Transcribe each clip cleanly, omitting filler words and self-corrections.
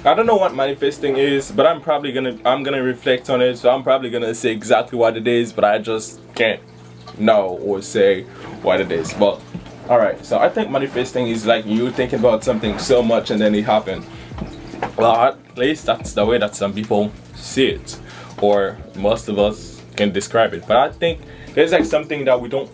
I don't know what manifesting is, but I'm gonna reflect on it. So I'm probably gonna say exactly what it is, but I just can't know or say what it is. But all right, so I think manifesting is like you thinking about something so much and then it happened. Well, at least that's the way that some people see it, or most of us can describe it. But I think there's like something that we don't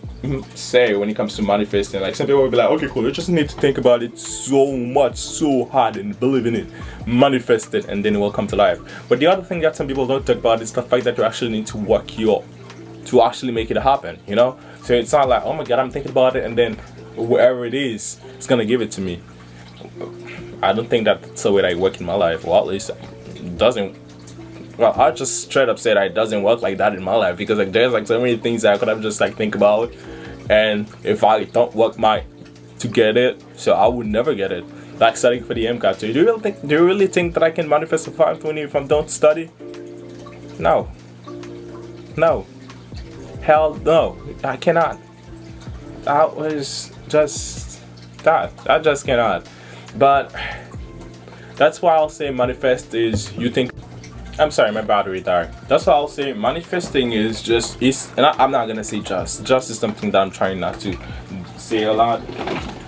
say when it comes to manifesting. Like some people will be like, okay, cool, you just need to think about it so much, so hard, and believe in it, manifest it, and then it will come to life. But the other thing that some people don't talk about is the fact that you actually need to work you up to actually make it happen, you know? So it's not like, oh my god, I'm thinking about it, and then wherever it is, it's gonna give it to me. I don't think that's the way that I work in my life, or at least it doesn't. Well, I just straight up say that it doesn't work like that in my life, because like there's like so many things that I could have just like think about, and if I don't work to get it, so I would never get it. Like studying for the MCAT. So do you really think that I can manifest a 520 if I don't study? No. No. Hell no. I cannot. That was just that. I just cannot. But that's why I'll say manifest is you think. I'm sorry, my battery died. That's why I'll say manifesting is just and I'm not gonna say just is something that I'm trying not to say a lot,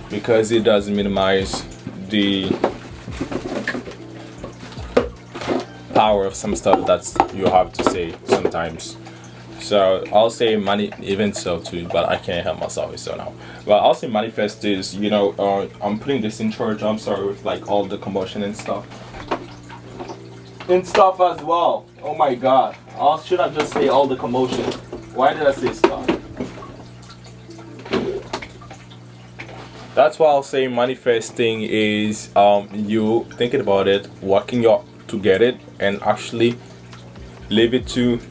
because it does minimize the power of some stuff that you have to say sometimes. So I'll say money, even so too, but I can't help myself so now. Well, I'll say manifest is, you know, I'm putting this in charge. I'm sorry with like all the commotion and stuff as well. Oh my god, should I just say all the commotion? Why did I say stuff? That's why I'll say manifesting is you thinking about it, working to get it, and actually leave it to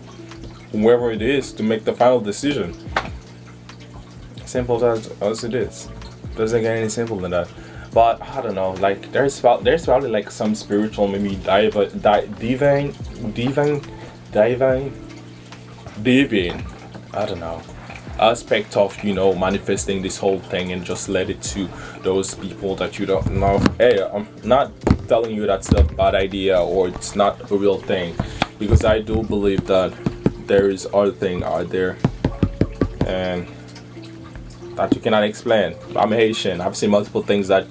whoever it is to make the final decision. Simple as it is. Doesn't get any simpler than that. But I don't know, like there's probably like some spiritual, maybe divine, I don't know, aspect of, you know, manifesting this whole thing, and just let it to those people that you don't know. Hey, I'm not telling you that's a bad idea or it's not a real thing, because I do believe that there is other thing out there and that you cannot explain. I'm Haitian. I've seen multiple things that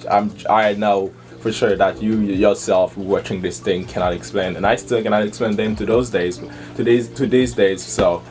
I know for sure that you yourself watching this thing cannot explain, and I still cannot explain them to these days. So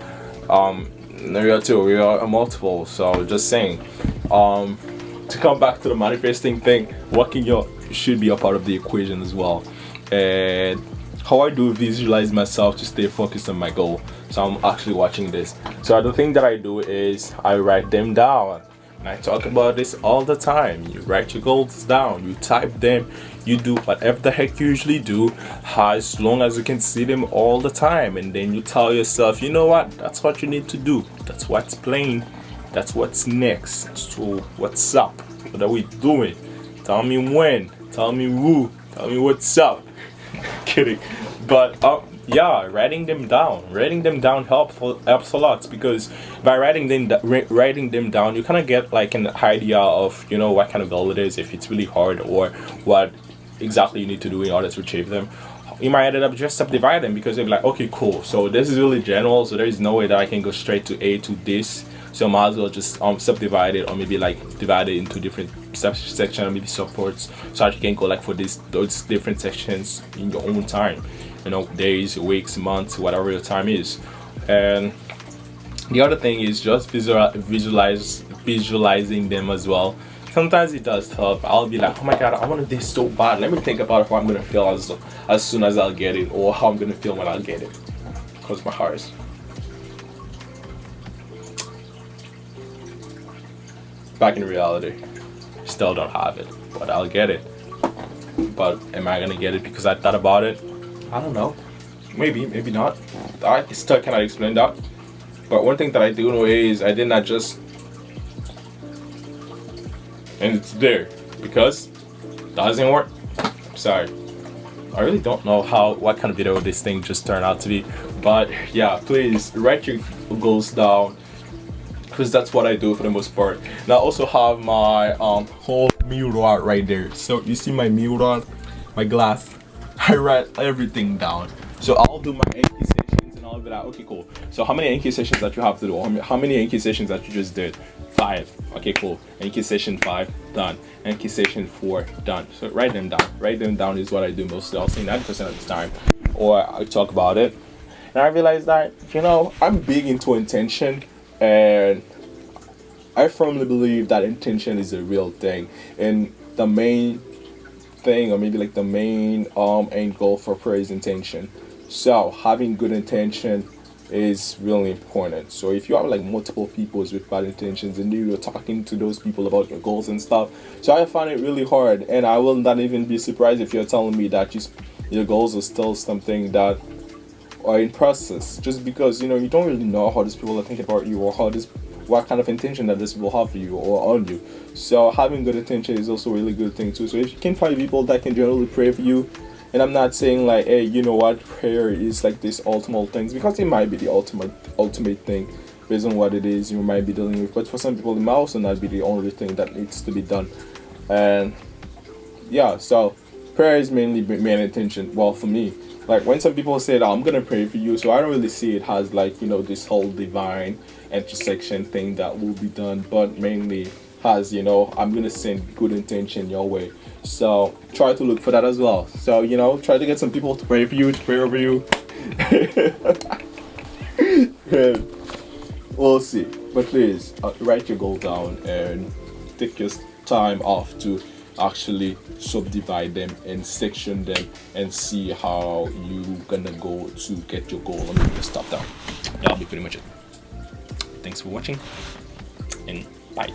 we are multiple. So just saying, to come back to the manifesting thing, working out should be a part of the equation as well. And how I do visualize myself to stay focused on my goal. So I'm actually watching this. So the thing that I do is I write them down. And I talk about this all the time. You write your goals down, you type them, you do whatever the heck you usually do, as long as you can see them all the time. And then you tell yourself, you know what, that's what you need to do. That's what's playing. That's what's next. So what's up? What are we doing? Tell me when. Tell me who. Tell me what's up. Kidding. But yeah, writing them down helps a lot, because by writing them down, you kind of get like an idea of, you know, what kind of goal it is, if it's really hard, or what exactly you need to do in order to achieve them. You might end up just subdividing them, because they're like, okay, cool, so this is really general, so there is no way that I can go straight to A to this, so I might as well just subdivide it, or maybe like divide it into different sections, or maybe supports, so that you can go like for those different sections in your own time, you know, days, weeks, months, whatever your time is. And the other thing is just visualizing them as well. Sometimes it does help. I'll be like, oh my god, I want this so bad, let me think about how I'm gonna feel as soon as I'll get it, or how I'm gonna feel when I'll get it. Close my heart. Back in reality, still don't have it, but I'll get it. But am I gonna get it because I thought about it? I don't know. Maybe not. I still cannot explain that. But one thing that I do know is I did not just, and it's there because it doesn't work. I'm sorry. I really don't know what kind of video this thing just turned out to be. But yeah, please write your goals down, because that's what I do for the most part. And I also have my whole mirror right there. So you see my mirror, my glass. I write everything down. So I'll do my Enki sessions and I'll be like, okay, cool. So how many Enki sessions that you have to do? How many Enki sessions that you just did? 5. Okay, cool. Enki session 5 done. Enki session 4 done. So write them down. Write them down is what I do mostly. I'll say 90% of the time, or I talk about it. And I realized that, I'm big into intention, and I firmly believe that intention is a real thing. And the main thing, or maybe like the main end goal for prayer is intention. So having good intention is really important. So if you have like multiple people with bad intentions and you're talking to those people about your goals and stuff, so I find it really hard, and I will not even be surprised if you're telling me that your goals are still something that are in process, just because you don't really know how these people are thinking about you, or what kind of intention that this will have for you or on you. So having good intention is also a really good thing too. So if you can find people that can generally pray for you, and I'm not saying like, hey, you know what, prayer is like this ultimate things, because it might be the ultimate thing based on what it is you might be dealing with, but for some people it might also not be the only thing that needs to be done. And yeah, so prayer is mainly main intention. Well, for me, like when some people say that I'm gonna pray for you, so I don't really see it as like this whole divine intersection thing that will be done, but mainly has I'm gonna send good intention your way. So try to look for that as well. So try to get some people to pray for you, to pray over you. We'll see, but please write your goal down and take your time off to actually subdivide them and section them and see how you gonna go to get your goal. Let me just stop down. That'll be pretty much it. Thanks for watching, and bye.